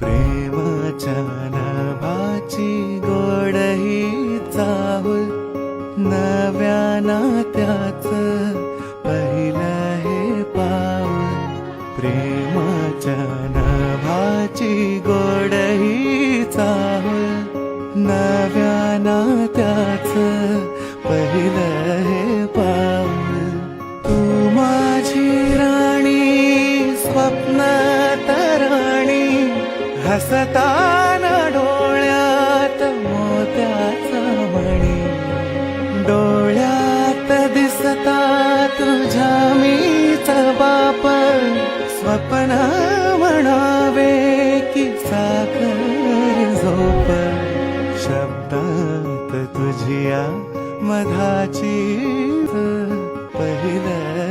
प्रेमाच्या नभाची गोड ही चाहुल, नव्या नात्याचं पहिलं हे पाऊल. प्रेमाच्या नभाची गोड ही चाहुल, नव्या नात्याचं पहिलं हे पाऊल. तू माझी राणी, स्वप्न तराणी, हसताना डोळ्यात मोत्याचा मणी. डोळ्यात दिसता तुझ्या मीच बाप, स्वप्न म्हणावे की साखर झोप. शब्दात तुझिया मधाची पहिलं